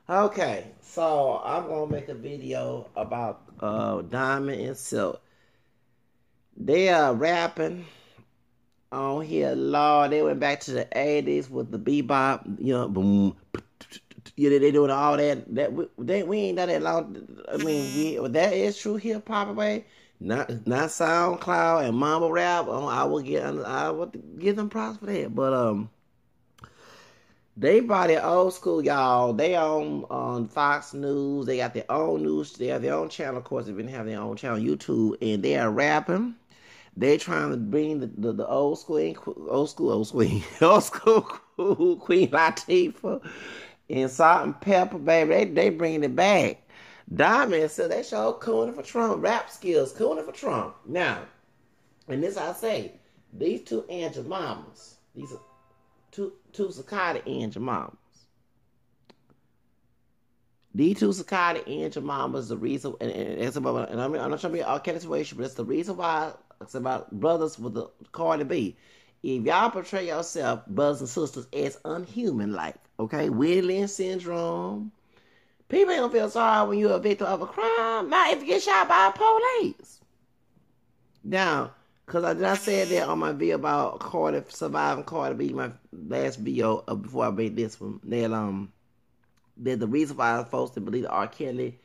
Okay, so I'm gonna make a video about Diamond and Silk. They are rapping on here, Lord. They went back to the '80s with the bebop, boom. They doing all that. We ain't done that long. I mean, that is true hip hop way. Not SoundCloud and mumble rap. I would give them props for that. But they brought it old school, y'all. They on Fox News. They got their own news. They have their own channel. Of course, they've been having their own channel, YouTube, and they are rapping. They trying to bring the old school, old school Queen Latifah and Salt and Pepper, baby. They bringing it back. Diamond said they show cooning for Trump, rap skills, cooning for Trump. Now, and this I say, these two Angel Mamas, these are two Cicada Angel Mamas. These two Cicada Angel Mamas, the reason, and it's about, and I'm not trying to be all kind of situation, but it's the reason why it's about brothers with the Cardi B. If y'all portray yourself, brothers and sisters, as unhuman-like, okay, William syndrome, people ain't gonna feel sorry when you're a victim of a crime, not if you get shot by police. Now, because I said that on my video about surviving Cardi B, my last video before I made this one, that the reason why folks didn't believe the R. Kelly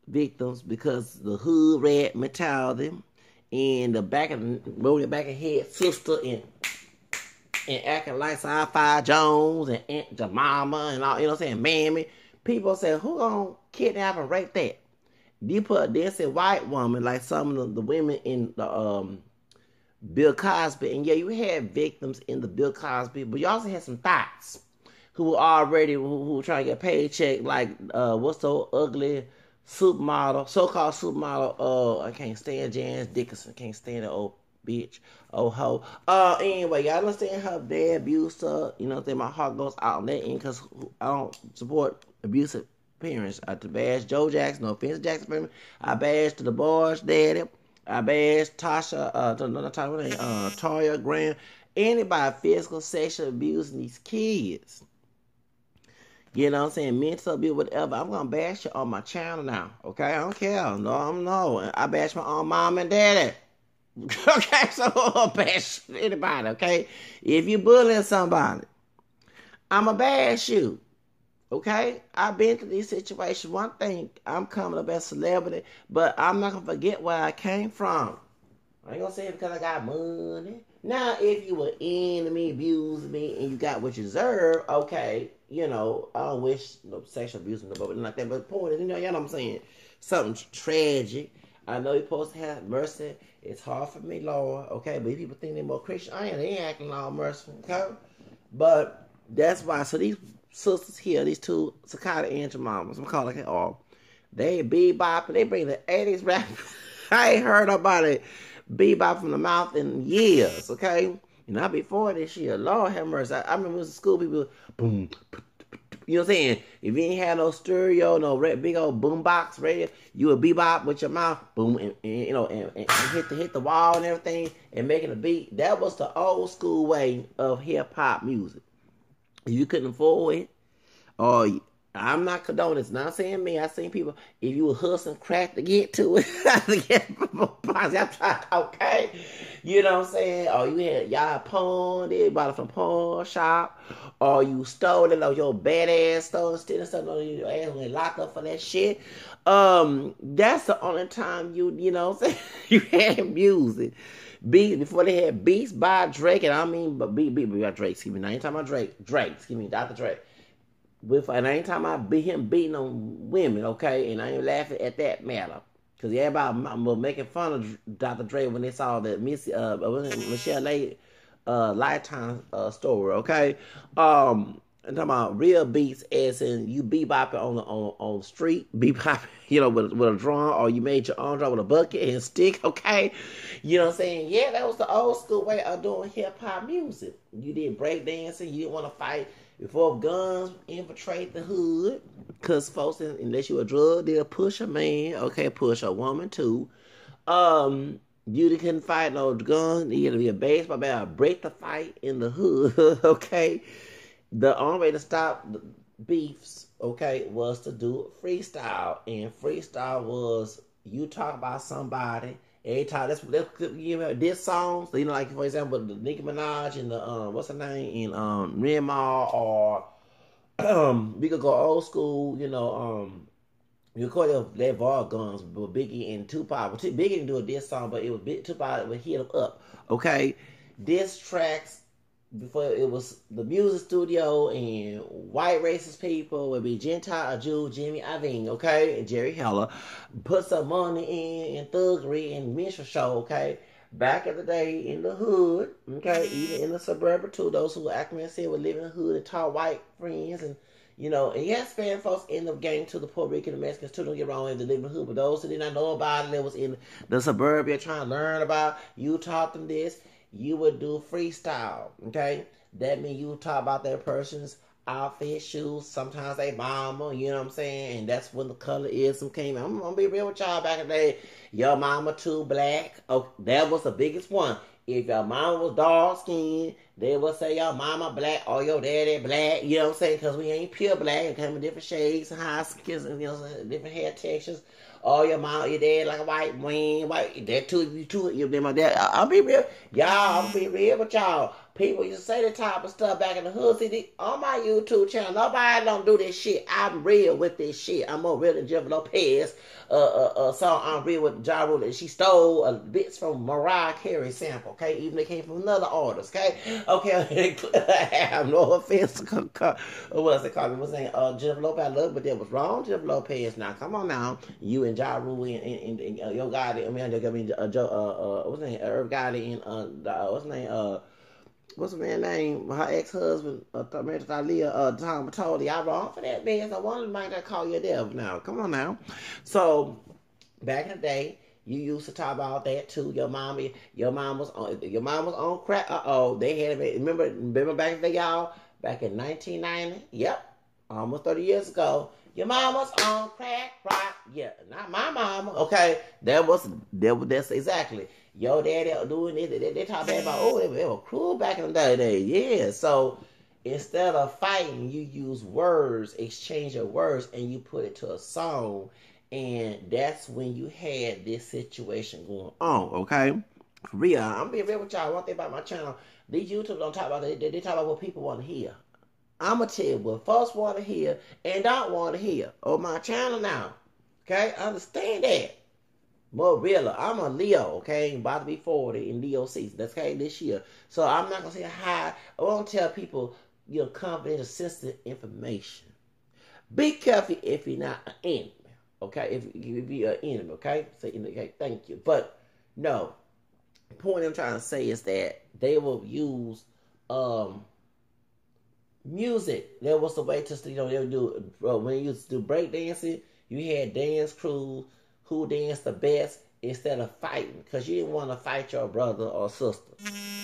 victims because the hood rat mentality and the back of head sister and acting like Sci-Fi Jones and Aunt Jemima and all, you know what I'm saying, Mammy. People say, who gonna kidnap and rape that? You put this in white woman like some of the women in the Bill Cosby, and yeah, you had victims in the Bill Cosby, but you also had some thoughts who were already who were trying to get a paycheck, like what's the ugly supermodel, so-called supermodel, I can't stand Janice Dickinson, can't stand the old bitch, old hoe. Anyway, y'all understand her dad abused her, you know what I'm saying? My heart goes out on that end because I don't support abusive parents. To bash Joe Jackson, no offense to Jackson family, I bash to the boys' daddy, I bash Tasha, Toya Graham, anybody physical, sexual abusing these kids. You know what I'm saying? Mental abuse, whatever. I'm going to bash you on my channel now. Okay? I don't care. No. I bash my own mom and daddy. Okay? So I'll bash anybody. Okay? If you bullying somebody, I'm going to bash you. Okay? I've been through these situations. One thing, I'm coming up as a celebrity, but I'm not going to forget where I came from. I ain't going to say it because I got money. Now, if you were in me, abusing me, and you got what you deserve, okay, I don't wish no sexual abuse or nobody like that. But the point is, y'all know what I'm saying? Something tragic. I know you're supposed to have mercy. It's hard for me, Lord, okay? But if people think they're more Christian, they ain't acting all merciful, okay? But that's why. So these sisters here, these two Cicada Angel Mamas, I'm calling it all. They bebop, they bring the 80s rap. I ain't heard about it. Bebop from the mouth in years, okay? Not before this year. Lord have mercy. I remember when I was in school, people, boom, you know what I'm saying? If you ain't had no stereo, no big old boombox radio, you would bebop with your mouth, boom, and hit the wall and everything, and making a beat. That was the old school way of hip hop music. If you couldn't afford it, or I'm not condoning this. Not saying me. I seen people, if you were hustling crack to get to it, I'm trying, okay? You know what I'm saying? Or you had, y'all pawned it, bought it from pawn shop, or you stole it, or your badass stole stealing stuff, or your ass went locked up for that shit. That's the only time you know what I'm saying? You had music. Before they had Beats by Drake, and I mean, but Beat by Drake, excuse me. Now, ain't talking about Drake, excuse me, Dr. Drake. And I ain't talking about him beating on women, okay? And I ain't laughing at that matter. Because everybody was making fun of Dr. Dre when they saw the Michelle Lay Lifetime story, okay? I'm talking about real beats as in you bebopping on the street, bebopping, with a drum, or you made your own drum with a bucket and a stick, okay? You know what I'm saying? Yeah, that was the old school way of doing hip-hop music. You did breakdancing, you didn't want to fight before guns infiltrate the hood, because folks, unless you a drug dealer, push a man, okay, push a woman too. You couldn't fight no gun. You had to be a baseball bat, break the fight in the hood, okay? The only way to stop the beefs okay, was to do freestyle. And freestyle was you talk about somebody. Every time that's you know this songs, you know, like for example, the Nicki Minaj and the what's her name, and Rema, or we could go old school, you know, you call it that Var Guns, but Biggie and Tupac. But Biggie didn't do a diss song, but it was Tupac would hit him up. Okay, diss tracks before it was the music studio and white racist people would be Gentile, Jew, Jimmy Iovine, okay, and Jerry Heller put some money in and thuggery and minstrel show, okay. Back in the day in the hood, okay, even in the suburban too, those who actually said would live in the hood and taught white friends and you know, and yes, Spanish folks in the game to the Puerto Rican and Mexicans too, don't get wrong, in the living hood, but those who did not know about it, that was in the suburbia trying to learn about, you taught them this, you would do freestyle, okay? That means you talk about that person's outfit, shoes, sometimes they mama, you know what I'm saying? And that's when the colorism came out. I'm gonna be real with y'all back in the day. Your mama too black. Oh, that was the biggest one. If your mama was dark skinned, they would say your mama black or your daddy black. You know what I'm saying? Because we ain't pure black. It come in different shades and high skins and you know different hair textures. Or your mom, your dad like a white man, white. That too, you too. You them like that. I'll be real, y'all. I'll be real with y'all. People used to say the type of stuff back in the hood. See, on my YouTube channel, nobody don't do this shit. I'm real with this shit. I'm more real than Jennifer Lopez. Song I'm real with Ja Rule. She stole bits from Mariah Carey sample. Okay, even they came from another artist. Okay. I have no offense. What's it called? What's it Jennifer Lopez? I love, but that was wrong. Jennifer Lopez. Now come on now, you and Ja Rule and your guy. Joe. What's his name? Irv Gotti and what's his name? What's the man's name? Her ex-husband, Thalia, Tom Matoli. I wrong for that, man. So one might not call you a devil now. Come on now. So back in the day, you used to talk about that too. Your mom was on crack. They had it. Remember back in the day, y'all? Back in 1990. Yep, almost 30 years ago. Your mama's on crack rock. Yeah, not my mama. Okay, that's exactly. Your daddy doing it. They talk bad about, they were cruel back in the day. Yeah, so instead of fighting, you use words, exchange your words, and you put it to a song. And that's when you had this situation going on, okay? For real, I'm being real with y'all. One thing about my channel, these YouTube don't talk about that. They talk about what people want to hear. I'm going to tell you what folks want to hear and don't want to hear on my channel now. Okay? Understand that. More realer. I'm a Leo, okay? About to be 40 in Leo season. That's okay this year. So I'm not going to say hi. I won't tell people, confidential, sensitive information. Be careful if you're not an enemy. Okay? If you're an enemy, okay? Say, okay, thank you. But, no. The point I'm trying to say is that they will use, music. That was the way to, they would do, when you used to do breakdancing, you had dance crews who danced the best instead of fighting, because you didn't want to fight your brother or sister.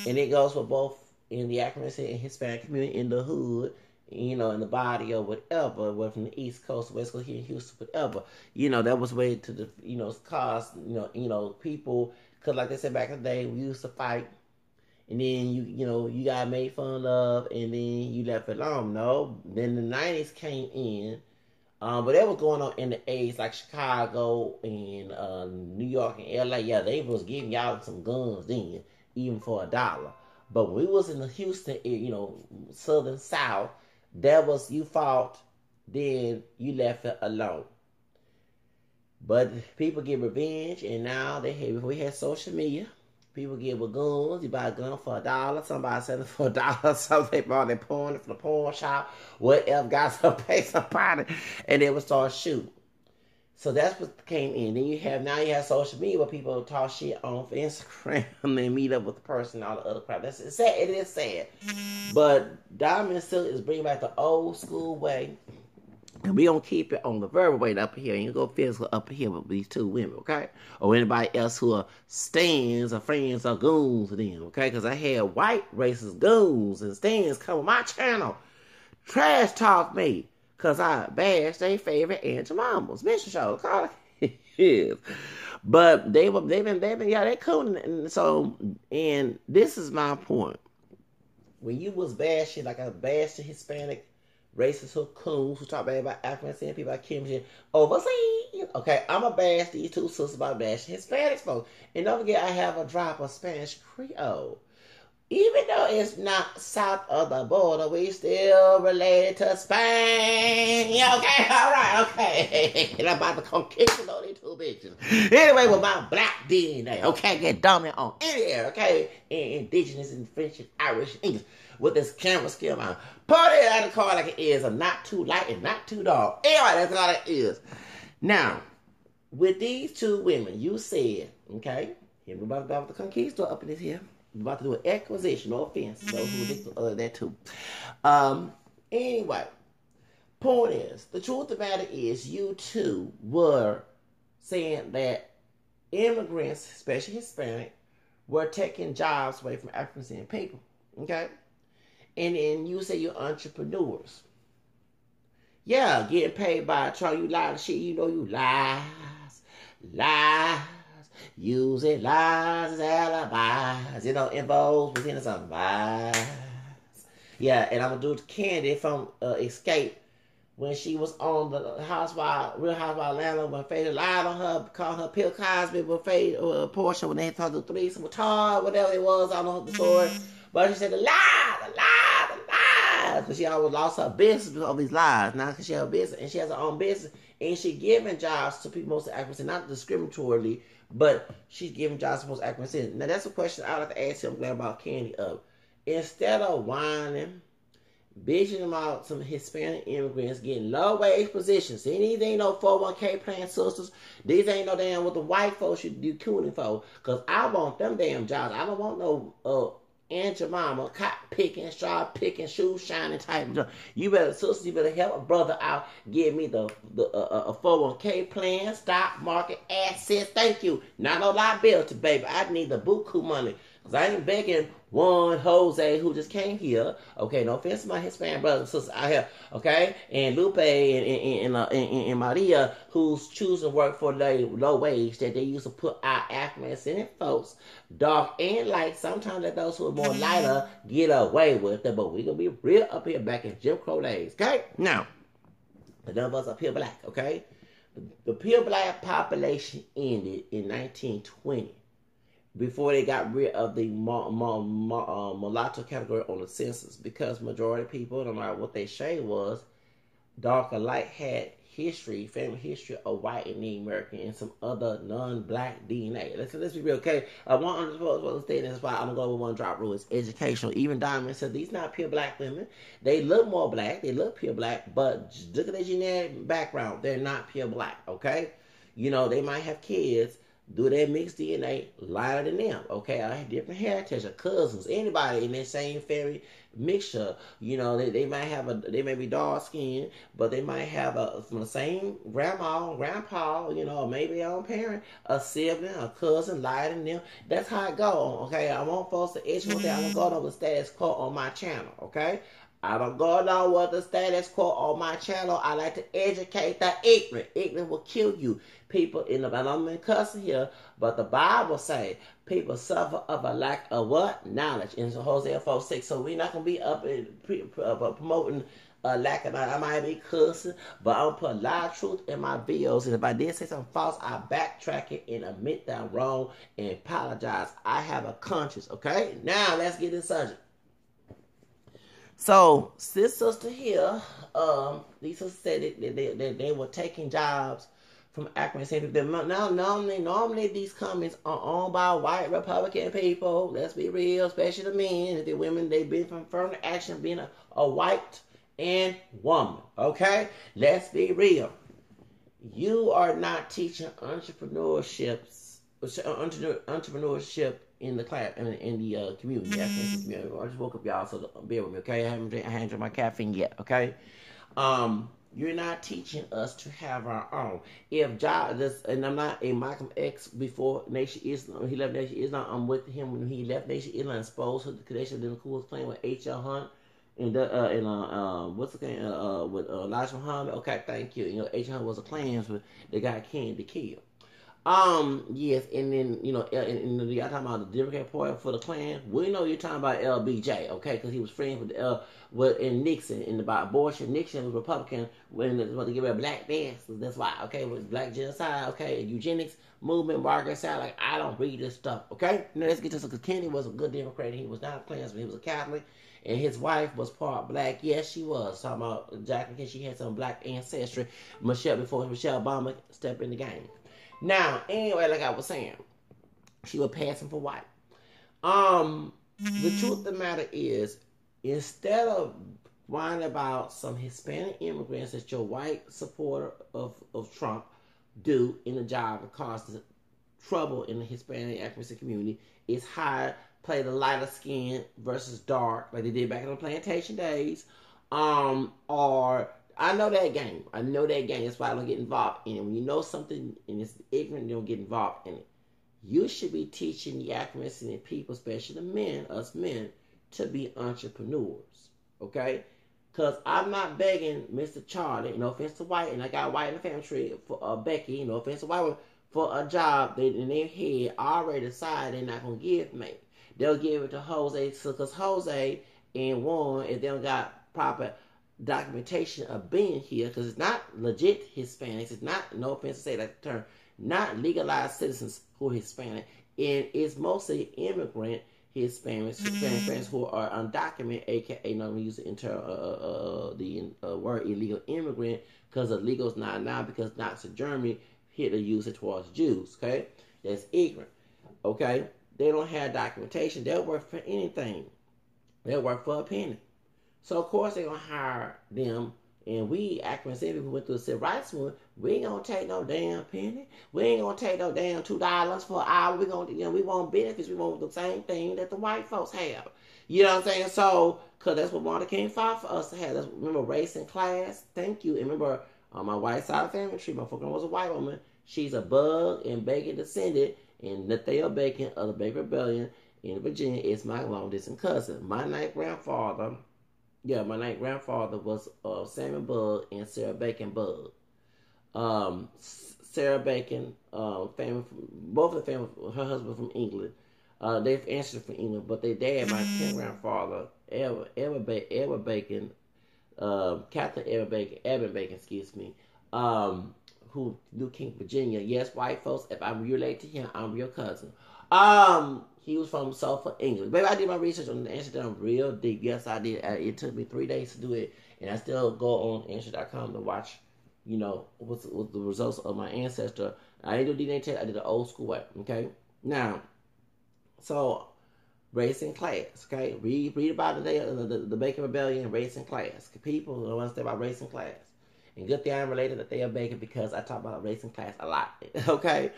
And it goes for both in the African and Hispanic community, in the hood, in the body or whatever, whether from the East Coast, West Coast, here in Houston, whatever. That was way to the, cause, people, because like I said back in the day, we used to fight. And then you got made fun of, and then you left it alone. No, then the 90s came in, but that was going on in the 80s, like Chicago and New York and LA. Yeah, they was giving y'all some guns then, even for $1. But when we was in the Houston, Southern South, that was you fought, then you left it alone. But people get revenge, and now we had social media. People give with guns. You buy a gun for $1. Somebody selling for $1. Somebody bought their porn from the porn shop. Whatever, got to pay somebody, and they would start shooting. So that's what came in. Then you have social media where people talk shit on Instagram and they meet up with the person and all the other crap. That's sad. It is sad. But Diamond Silk is bringing back the old school way. And we don't keep it on the verbal way up here. And you go physical up here with these two women, okay? Or anybody else who are stands or friends or goons to them, okay? Because I had white racist goons and stands come on my channel. Trash talk me. Because I bash their favorite Aunt Mamas. Mission show. Call it is. But they've been cool. And this is my point. When you was bashing, like I bashed the Hispanic racist coons who talk bad about African people like Kim Jong overseas. Okay, I'm going to bash these two sisters about bashing Hispanic folks. And don't forget, I have a drop of Spanish Creole. Even though it's not south of the border, we still related to Spain. Okay, all right, okay. And I'm about to come kicking on these two bitches. Anyway, with my black DNA, okay, get dominant on any area, okay? Indigenous and French and Irish and English with this camera skill on. Put it out of the car like it is, and not too light and not too dark. Anyway, that's all it is. Now, with these two women, you said, okay, here we're about to conquistador up in this here. We're about to do an acquisition, no offense. Those who think that too. Anyway, point is, the truth of the matter is, you two were saying that immigrants, especially Hispanic, were taking jobs away from African people. Okay? And then you say you're entrepreneurs. Yeah, getting paid by a truck. You lie to shit. You know you lies. Using lies as alibis. You know, involves within some lies. Yeah, and I'm going to do Candy from Escape when she was on the Real Housewives of Atlanta when Faye lied on her, called her Bill Cosby with Faye Portia when they had talked to threesome with Todd, whatever it was. I don't know the story. But she said the lies. Because she always lost her business because of these lies. Now because she has a business and she has her own business. And she giving jobs to people most accuracy, not discriminatorily, but she's giving jobs to most accuracy. Now that's a question I'd like to ask you. I'm glad about Candy up. Instead of whining, bitching about some Hispanic immigrants getting low wage positions. See, these ain't no 401k plan sisters. These ain't no damn what the white folks should do cooning for. Because I want them damn jobs. I don't want no Aunt Jemima, cotton picking, straw picking, shoe shining type of job. You better, sisters, you better help a brother out. Give me the 401k plan, stock market, assets. Thank you. Not no liability, baby. I need the buku money. Because I ain't begging one Jose who just came here. Okay, no offense to my Hispanic brothers and sisters out here. Okay, and Lupe and Maria who's choosing to work for the low wage that they used to put our African folks, dark and light. Sometimes let those who are more lighter get away with it, but we gonna be real up here back in Jim Crow days. Okay, now none of us are pure black. Okay, the pure black population ended in 1920. Before they got rid of the mulatto category on the census, because majority of people, no matter what their shade was, dark or light, had history, family history of white and Native American and some other non-black DNA. Let's be real, okay? I want to stay in this spot. I'm going to go with one drop rule. It's educational. Even Diamond said these not pure black women. They look more black. They look pure black, but look at their genetic background. They're not pure black, okay? You know, they might have kids. Do their mixed DNA lighter than them? Okay, I have different heritage, or cousins, anybody in that same family mixture. You know, they might have they may be dark skinned, but they might have from the same grandma, grandpa, you know, or maybe their own parent, a sibling, a cousin lighter than them. That's how it go. Okay, I want folks to educate. I don't go over the status quo on my channel. Okay. I don't go down with the status quo on my channel. I like to educate the ignorant. Ignorant will kill you. People, and I'm in cussing here, but the Bible say people suffer of a lack of what? Knowledge. In Hosea 4:6. So we're not going to be up promoting a lack of knowledge. I might be cussing, but I'm going to put a lot of truth in my videos. And if I did say something false, I backtrack it and admit that I'm wrong and apologize. I have a conscience, okay? Now, let's get in the subject. So, this sister here, these sisters said that they were taking jobs from African people. Now, normally these companies are owned by white Republican people. Let's be real, especially the men. The women, they've been from affirmative action being a white and woman. Okay? Let's be real. You are not teaching entrepreneurship in the class, in the community, African community. I just woke up, y'all, so bear with me, okay? I haven't drank my caffeine yet, okay? You're not teaching us to have our own. If and I'm not a Malcolm X before Nation Islam. He left Nation Islam. I'm with him when he left Nation Islam. Exposed to the connection of the coolest playing with H.L. Hunt and what's the name with Elijah Muhammad. Okay, thank you. You know, H.L. Hunt was a Klansman that got King to kill. Yes, and then y'all talking about the Democrat Party for the Klan. We know you're talking about LBJ, okay? Because he was friends with in Nixon and about abortion. Nixon was Republican when they was about to give her a black dance. That's why, okay? It was black genocide, okay? And eugenics movement. Margaret sound like I don't read this stuff, okay? Now let's get to this because Kennedy was a good Democrat. He was not a Klansman. He was a Catholic, and his wife was part black. Yes, she was. Talking about Jacqueline, she had some black ancestry. Before Michelle Obama stepped in the game. Now, anyway, like I was saying, she was passing for white. The truth of the matter is, instead of whining about some Hispanic immigrants that your white supporter of Trump do in the job that causes trouble in the Hispanic African community, is play the lighter skin versus dark, like they did back in the plantation days. Or I know that game. That's why I don't get involved in it. When you know something and it's ignorant, you don't get involved in it. You should be teaching the Africans and people, especially the men, us men, to be entrepreneurs. Okay? Because I'm not begging Mr. Charlie, no offense to white, and I got white in the family tree, for Becky, no offense to white, for a job they in their head already decided they're not going to give me. They'll give it to Jose, because Jose and Juan, if they don't got proper documentation of being here, because it's not legit Hispanics, it's not, no offense to say that term, not legalized citizens who are Hispanic, and it's mostly immigrant Hispanics who are undocumented, aka no, we use the word illegal immigrant because illegal is not now, because Nazi Germany here to use it towards Jews. Okay, that's ignorant. Okay, they don't have documentation. They'll work for anything. They'll work for a penny. So of course they're gonna hire them. And we, Akron City, we went through the civil rights movement. We ain't gonna take no damn penny. We ain't gonna take no damn $2 for an hour. We gonna, we want benefits. We want the same thing that the white folks have. You know what I'm saying? So, cause that's what Martin King fought for us to have. That's, remember, race and class. Thank you. And remember, on my white side of the family tree, my fucking was a white woman. She's a Bug and Bacon descendant, and Nathaniel Bacon of the Bacon Rebellion in Virginia is my long distance cousin. My great grandfather. Yeah, my great grandfather was Samuel Bug and Sarah Bacon Bug. Sarah Bacon, family from, both of the family, her husband from England. They've answered from England, but their dad, my grandfather, Edward Bacon, Captain Edward Bacon, excuse me, who knew King Virginia. Yes, white folks, if I'm related to him, I'm your cousin. He was from Suffolk, England. Baby, I did my research on Amsterdam real deep. Yes, I did. It took me 3 days to do it, and I still go on Amsterdam.com to watch, what's the results of my ancestor. I didn't do DNA test. I did the old school way. Okay, now, so race and class. Okay, read about the Bacon Rebellion, race and class. People don't understand about race and class. And good thing I'm related to Thea Bacon because I talk about race and class a lot. Okay,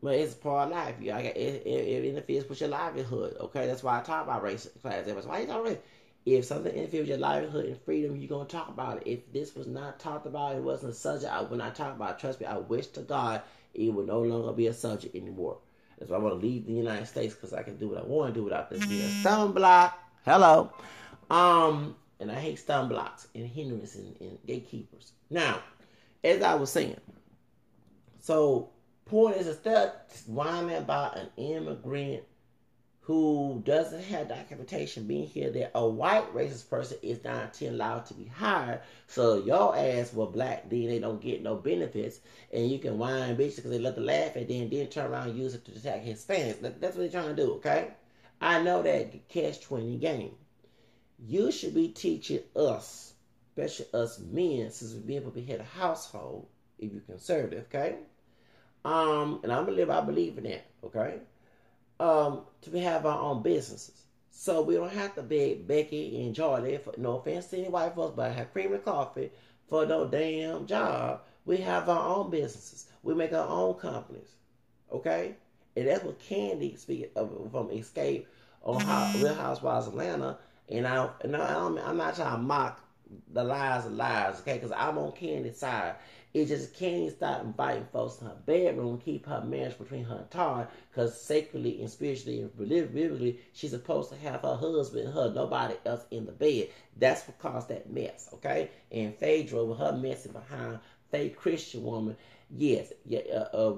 but it's part of life. It interferes with your livelihood. Okay, that's why I talk about race and class. That's why you talk about. If something interferes with your livelihood and freedom, you're gonna talk about it. If this was not talked about, it wasn't a subject, I would not talk about it. Trust me, I wish to God it would no longer be a subject anymore. That's why I want to leave the United States, because I can do what I want to do without this being a stumbling block. Hello, and I hate stumbling blocks and hindrances and gatekeepers. Now, as I was saying, so. Point is, instead of whining about an immigrant who doesn't have documentation being here, that a white racist person is not allowed to be hired, so your ass were black, then they don't get no benefits, and you can whine bitches because they love to laugh at them, and then turn around and use it to attack Hispanics. That's what they're trying to do, okay? I know that catch-20 game. You should be teaching us, especially us men, since we've been able to head a household, if you're conservative, okay? And I believe in that, okay? To have our own businesses. So we don't have to beg Becky and Charlie, for no offense to any white folks, but I have cream and coffee for no damn job. We have our own businesses. We make our own companies, okay? And that's what Candy, speaking of, from Escape on Real Housewives of Atlanta, and I'm not trying to mock the lies of lies, okay? Because I'm on Candy's side. It's just Candy stop inviting folks to her bedroom, keep her marriage between her and Todd, because sacredly and spiritually and biblically, she's supposed to have her husband and her, nobody else in the bed. That's what caused that mess, okay? And Phaedra, with her messing behind fake Christian woman. Yes, yeah,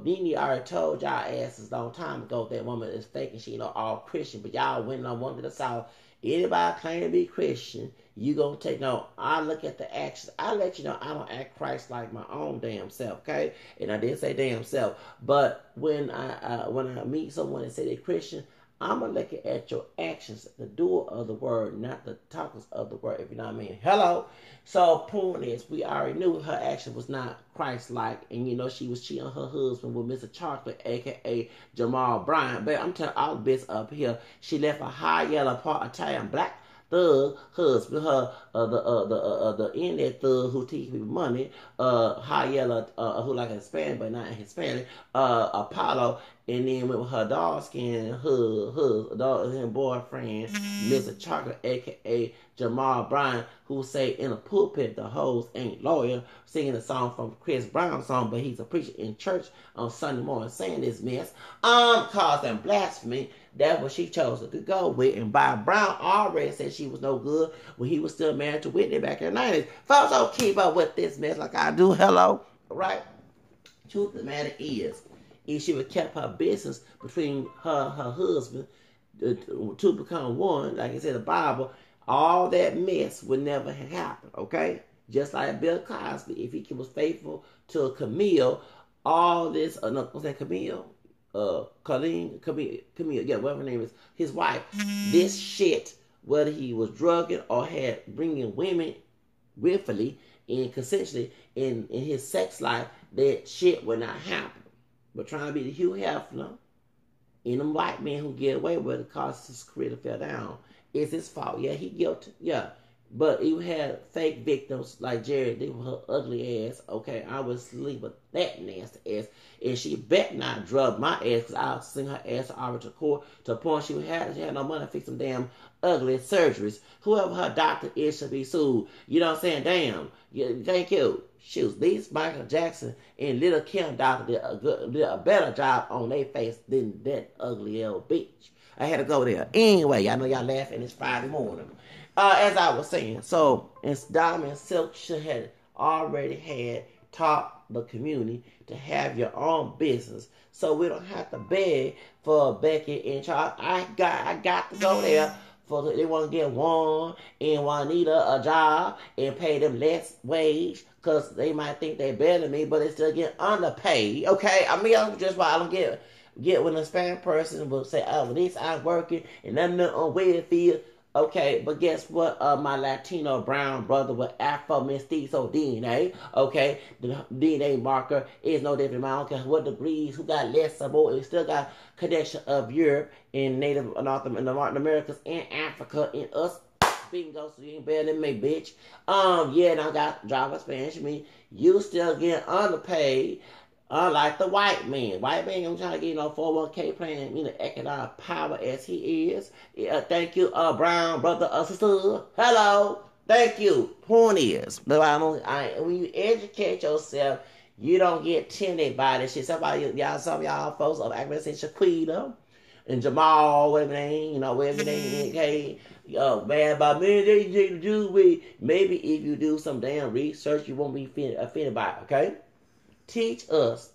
Nene already told y'all asses a long time ago that woman is fake and she all Christian, but y'all went on one to the south. Anybody claim to be Christian, you gonna take no. I look at the actions. I let you know I don't act Christ like my own damn self, okay? And I did say damn self, but when I meet someone and say they're Christian, I'm gonna look at your actions, the doer of the word, not the talkers of the word. If you know what I mean. Hello. So point is, we already knew her action was not Christ-like, and she was cheating on her husband with Mr. Chocolate, aka Jamal Bryant. But I'm telling all the bits up here. She left a high yellow Italian black thug husband, her the internet thug who teach people money, high yellow who like Hispanic but not Hispanic, Apollo, and then with her dog skin her boyfriend, Mr. Chocolate, aka Jamal Bryant, who say in a pulpit the hoes ain't loyal, singing a song from Chris Brown's song, but he's a preacher in church on Sunday morning saying this mess, causing blasphemy. That's what she chose to go with. And Bob Brown already said she was no good when he was still married to Whitney back in the 90s. Folks, don't keep up with this mess like I do. Hello? Right? Truth of the matter is, if she would have kept her business between her and her husband to become one, like I said, the Bible, all that mess would never have happened, okay? Just like Bill Cosby, if he was faithful to Camille, all this, what's that, Camille, yeah, whatever her name is, his wife, this shit, whether he was drugging or had bringing women willfully and consensually in his sex life, that shit would not happen. But trying to be the Hugh Hefner and them white men who get away with it cause his career to fall down, it's his fault. Yeah, he guilty. Yeah. But you had fake victims like Jerry did with her ugly ass. Okay, I would sleep with that nasty ass. And she bet not drug my ass because I'll sing her ass over to court to the point she had no money to fix some damn ugly surgeries. Whoever her doctor is should be sued. You know what I'm saying? Damn. Yeah, thank you. Shoot, these Michael Jackson and Little Kim doctor did a better job on their face than that ugly old bitch. I had to go there. Anyway, I know y'all laughing. It's Friday morning. As I was saying, so Diamond Silk should have already had taught the community to have your own business, so we don't have to beg for Becky in charge. I got to go there for they want to get Juan and Juanita a job and pay them less wage because they might think they're better than me, but they still get underpaid. Okay, I mean just why I don't get when a Spanish person will say, "Oh, at least I'm working and I'm on Wayfield." Okay, but guess what? My Latino brown brother with Afro Mestizo DNA, okay, the DNA marker is no different. I don't care what degrees, who got less or more, it still got connection of Europe and Native North Americas and Africa and us. Bingo, so you ain't better than me, bitch. Yeah, and I got driver Spanish. I mean, you still get underpaid. Unlike the white man. White man, I'm trying to get 401k plan, economic power as he is. Thank you, brown brother, sister. Hello. Thank you. Point is, when you educate yourself, you don't get timid by this shit. Some of y'all folks of Agnes and Shaquita and Jamal, whatever name, whatever name, okay. Man, about me, they do with. Maybe if you do some damn research, you won't be offended by it, okay? Teach us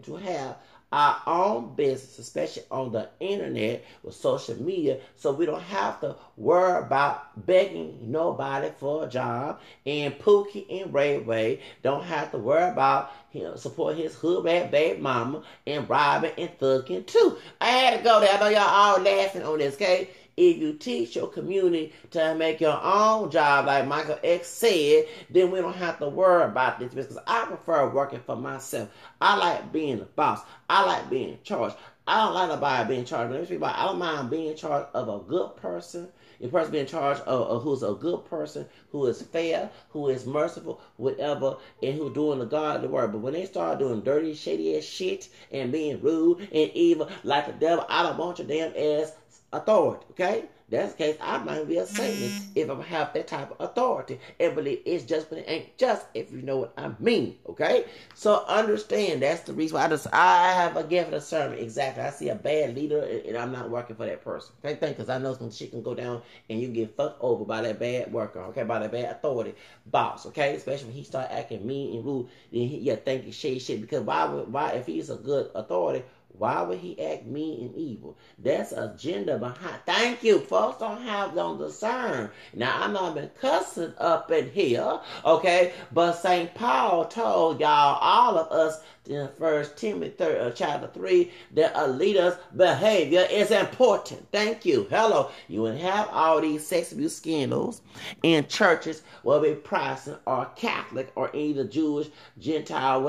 to have our own business, especially on the internet with social media, so we don't have to worry about begging nobody for a job. And Pookie and Ray Ray don't have to worry about support his hood rat baby mama and robbing and thugging too. I had to go there. I know y'all all laughing on this, okay? If you teach your community to make your own job, like Michael X said, then we don't have to worry about this, because I prefer working for myself. I like being the boss. I like being in charge. I don't like nobody being in charge. I don't mind being in charge of a good person. A person being in charge of who's a good person, who is fair, who is merciful, whatever, and who doing the godly work. But when they start doing dirty, shady ass shit and being rude and evil like the devil, I don't want your damn ass authority, okay? That's the case. I might be a Satanist if I have that type of authority and believe it's just, but it ain't just, if you know what I mean, okay? So understand that's the reason why I have a gift of discernment. Exactly. I see a bad leader and I'm not working for that person. Okay, thank you. Because I know some shit can go down and you get fucked over by that bad worker, okay, by that bad authority boss, okay? Especially when he start acting mean and rude, then you think he shit. Because why if he's a good authority, why would he act mean and evil? That's agenda behind. Thank you. Folks don't discern. Now, I know I've been cussing up in here, okay? But St. Paul told y'all, all of us, in 1 Timothy chapter 3, that a leader's behavior is important. Thank you. Hello. You wouldn't have all these sex abuse scandals in churches, whether it be Protestant or Catholic or either Jewish, Gentile,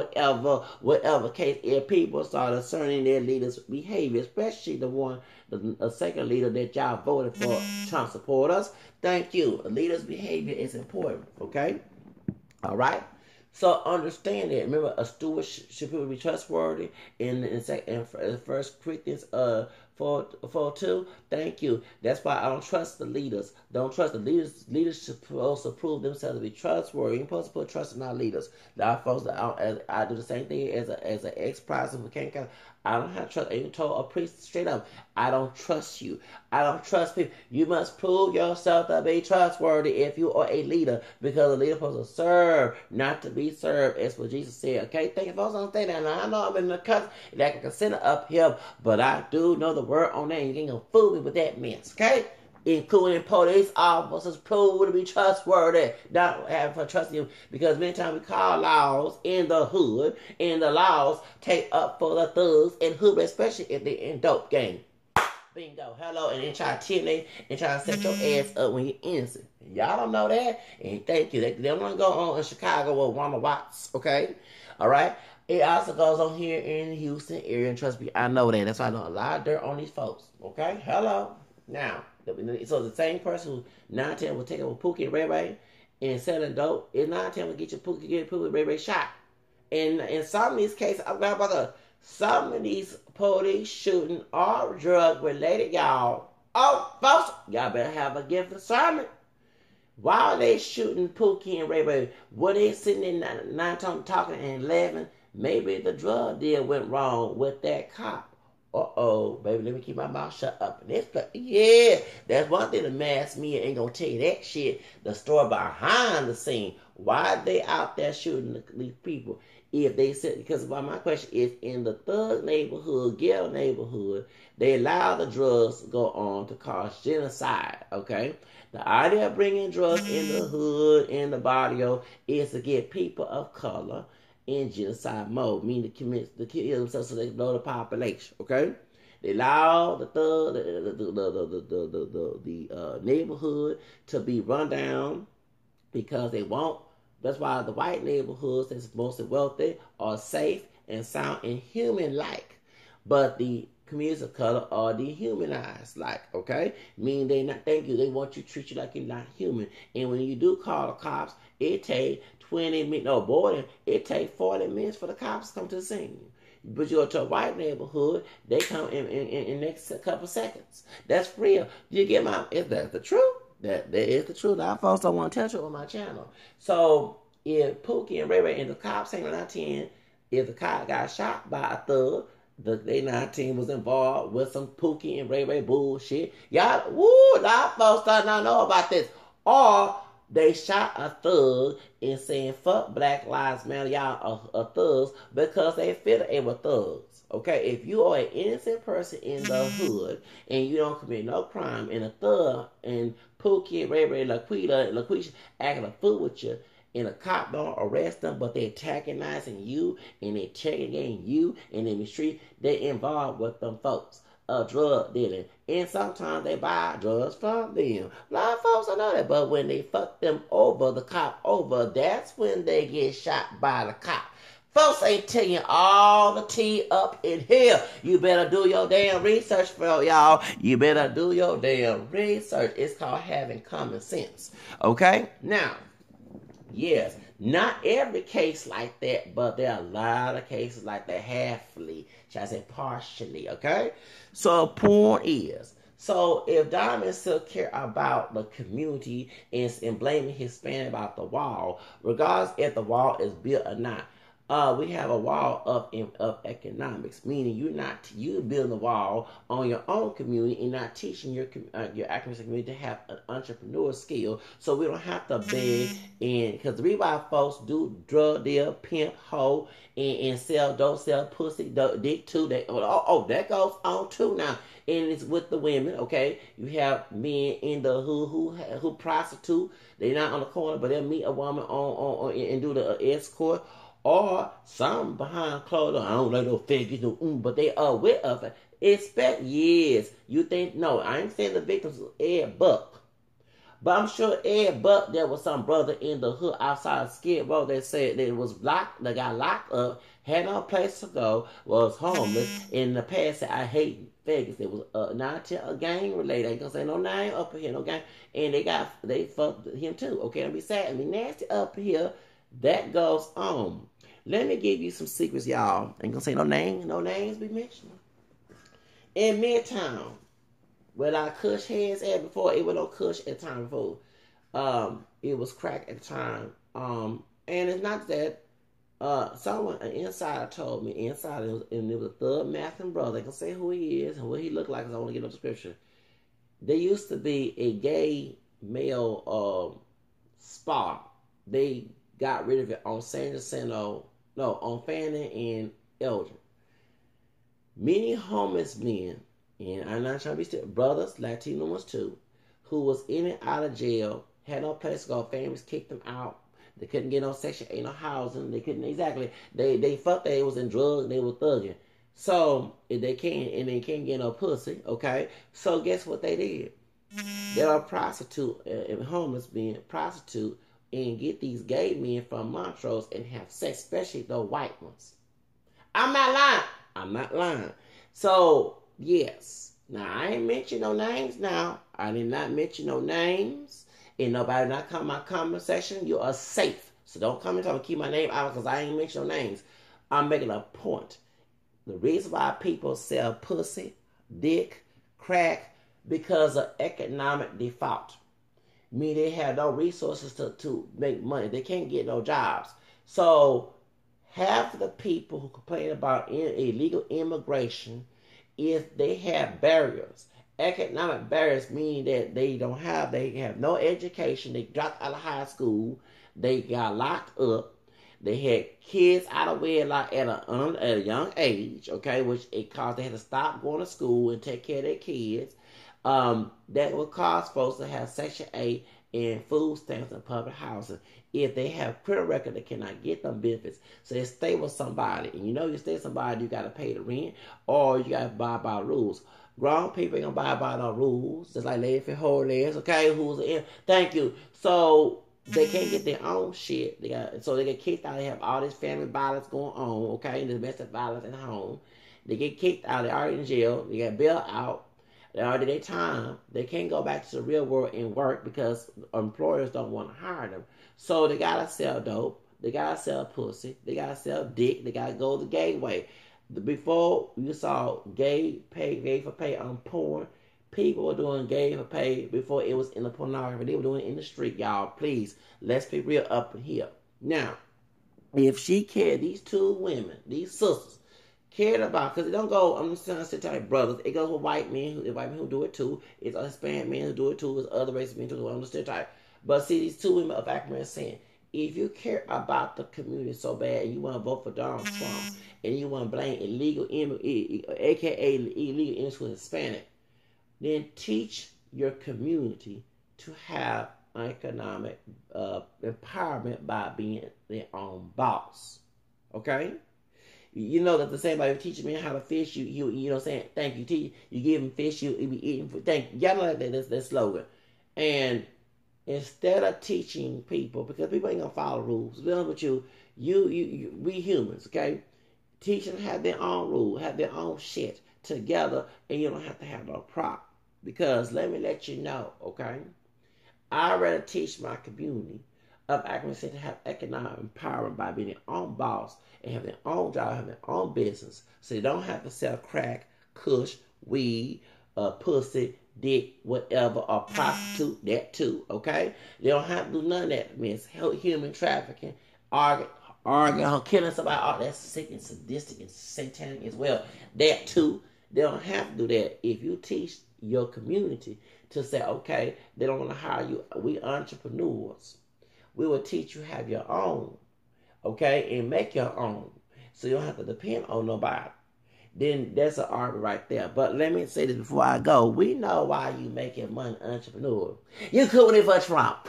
whatever case, if people start discerning their leaders' behavior, especially the second leader that y'all voted for, Trump supporters. Thank you. A leader's behavior is important. Okay? All right? So understand that. Remember, a steward should be trustworthy. In 1 Corinthians 4:2. Thank you. That's why I don't trust the leaders. Don't trust the leaders. Leaders should also prove themselves to be trustworthy. You're supposed to put trust in our leaders. Our folks, I do the same thing as an ex-president who can't. I don't have trust. I even told a priest straight up, I don't trust you. I don't trust people. You must prove yourself to be trustworthy if you are a leader, because a leader is supposed to serve, not to be served. That's what Jesus said. Okay, thank you folks. Understand that. Now I know I'm in the cut that I can consider up here, but I do know the word on that. You ain't gonna fool me with that mess. Okay. Including police officers, prove to be trustworthy, not having for trusting you, because many times we call laws in the hood, and the laws take up for the thugs in hood, especially if they're in dope game. Bingo, hello, and then try to intimidate and try to set your ass up when you're innocent. Y'all don't know that, and thank you. They don't want to go on in Chicago with Wanda Watts, okay? All right? It also goes on here in the Houston area, and trust me, I know that. That's why I know a lot of dirt on these folks, okay? Hello. Now, so the same person who 9-10 will take up with Pookie and Ray Ray and selling dope, is 9-10 will get Pookie and Ray Ray shot. And in some of these cases, I'm talking about some of these police shooting are drug related, y'all. Oh, folks, y'all better have a gift of discernment. While they shooting Pookie and Ray Ray, were they sitting in 9-10 talking and laughing? Maybe the drug deal went wrong with that cop. Uh-oh, baby, let me keep my mouth shut up in this place. Yeah, that's one thing the mass media ain't gonna tell you that shit. The story behind the scene. Why they out there shooting these people? If they said, because my question is, in the thug neighborhood, ghetto neighborhood, they allow the drugs to go on to cause genocide, okay? The idea of bringing drugs in the hood, in the barrio, is to get people of color in genocide mode, meaning to kill themselves so they can blow the population. Okay, they allow the neighborhood to be run down because they want. That's why the white neighborhoods that's mostly wealthy are safe and sound and human-like, but the communities of color are dehumanized. Like, okay, meaning they not thank you. They want you to treat you like you're not human. And when you do call the cops, it takes 20 minutes, no, boy, it takes 40 minutes for the cops to come to the scene. But you go to a white neighborhood, they come in the next couple seconds. That's real. You get my, is that the truth? That is the truth. Our folks don't want to touch it on my channel. So if Pookie and Ray Ray and the cops hanging out 10, if the cop got shot by a thug, they 9 was involved with some Pookie and Ray Ray bullshit. Y'all, woo, our folks don't know about this. Or they shot a thug and saying, fuck Black Lives Matter, y'all are thugs, because they feel they were thugs. Okay, if you are an innocent person in the hood and you don't commit no crime, and a thug and Pookie, Ray Ray, LaQuisha acting a fool with you, and a cop don't arrest them, but they antagonizing you and they taking you and in the street, they involved with them folks. Drug dealing, and sometimes they buy drugs from them. A lot of folks don't know that, but when they fuck them over, the cop over, that's when they get shot by the cop. Folks ain't telling you all the tea up in here. You better do your damn research, for y'all. You better do your damn research. It's called having common sense. Okay? Now, yes, not every case like that, but there are a lot of cases like that, halfly, should I say partially, okay? So the point is, So if Diamond still care about the community and blaming Hispanic about the wall, regardless if the wall is built or not, we have a wall of economics, meaning you building the wall on your own community and not teaching your academic community to have an entrepreneur skill, so we don't have to beg and because the reason why folks do drug deal, pimp, hoe, and sell don't sell pussy, dick too. That goes on too now, and it's with the women. Okay, you have men in the who prostitute. They're not on the corner, but they'll meet a woman on and do the escort. Or some behind closed doors. I don't like no figures, but they are aware of it. Expect years. You think, no, I ain't saying the victims was Ed Buck. But I'm sure Ed Buck, there was some brother in the hood outside of Skid Row that said that it was locked, that got locked up, had no place to go, was homeless. In the past, said, I hate Vegas. It was not a gang related. I ain't gonna say no name up here, no gang. And they fucked him too. Okay, don't be sad and be nasty up here. That goes on. Let me give you some secrets, y'all. Ain't gonna say no names be mentioned. In Midtown, where our Kush heads at before, it was no Kush at the time before. It was crack at the time. And it's not that an insider told me, and it was a thug Matthew brother. I can say who he is and what he looked like because I want to get no description. There used to be a gay male spa. They got rid of it on San Jacinto, on Fannin and Elgin. Many homeless men, and I'm not trying to be still, brothers, Latino ones too, who was in and out of jail, had no place to go, families kicked them out. They couldn't get no Section 8, no housing. They couldn't exactly. They fucked. They was in drugs. They were thugging. So if they can't get no pussy. Okay. So guess what they did? They were prostitute and homeless being prostitute and get these gay men from Montrose and have sex, especially the white ones. I'm not lying. So yes. Now I ain't mention no names. Now I did not mention no names. And nobody not come my comment section, you are safe. So don't come and tell me keep my name out because I ain't mention no names. I'm making a point. The reason why people sell pussy, dick, crack, because of economic default. Meaning they have no resources to make money. They can't get no jobs. So half of the people who complain about illegal immigration is they have barriers. Economic barriers mean that they have no education. They dropped out of high school. They got locked up. They had kids out of wedlock at a young age, okay, which it caused they had to stop going to school and take care of their kids. That would cause folks to have Section 8 and food stamps and public housing. If they have credit record, they cannot get them benefits. So they stay with somebody. And you stay with somebody, you got to pay the rent or you got to abide by rules. Grown people ain't gonna abide by no rules. Just like ladies and whole legs, okay? Who's in? Thank you. So they can't get their own shit. They get kicked out. They have all this family violence going on, okay? Domestic violence at home. They get kicked out. They're already in jail. They got bailed out. They already did their time. They can't go back to the real world and work because employers don't want to hire them. So they gotta sell dope. They gotta sell pussy. They gotta sell dick. They gotta go the gay way. Before you saw gay for pay on porn, people were doing gay for pay before it was in the pornography. They were doing it in the street, y'all. Please, let's be real up in here. Now, if she cared, these two women, these sisters, cared about, because it don't go, I'm just saying type brothers, it goes with white men who do it too. It's Hispanic men who do it too. It's other races men too. I'm the stereotype. But see, these two women of African descent, if you care about the community so bad and you want to vote for Donald Trump and you want to blame illegal aka illegal immigrants with Hispanic, then teach your community to have economic empowerment by being their own boss. Okay? You know that the same way teaching me how to fish, you know what I'm saying? Thank you, teach. You give them fish, you be eating. Thank you. Y'all know that slogan. And instead of teaching people, because people ain't gonna follow rules, to be honest with you, we humans, okay? Teach them to have their own rule, have their own shit together, and you don't have to have no prop. Because let me let you know, okay? I'd rather teach my community of accuracy to have economic empowerment by being their own boss and have their own job, have their own business, so they don't have to sell crack, kush, weed, pussy, dick, whatever, or prostitute, that too, okay? They don't have to do none of that, miss. Human trafficking, arguing, killing somebody, all that's sick and sadistic and satanic as well. That too. They don't have to do that. If you teach your community to say, okay, they don't want to hire you. We entrepreneurs. We will teach you have your own, okay, and make your own. So you don't have to depend on nobody. Then that's an argument right there. But let me say this before I go. We know why you making money, entrepreneur. You cooking it for Trump.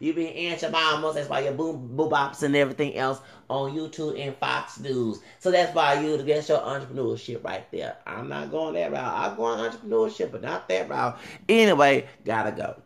You being anti-mamas. That's why you're boop-bops and everything else on YouTube and Fox News. So that's why you to get your entrepreneurship right there. I'm not going that route. I'm going entrepreneurship, but not that route. Anyway, gotta go.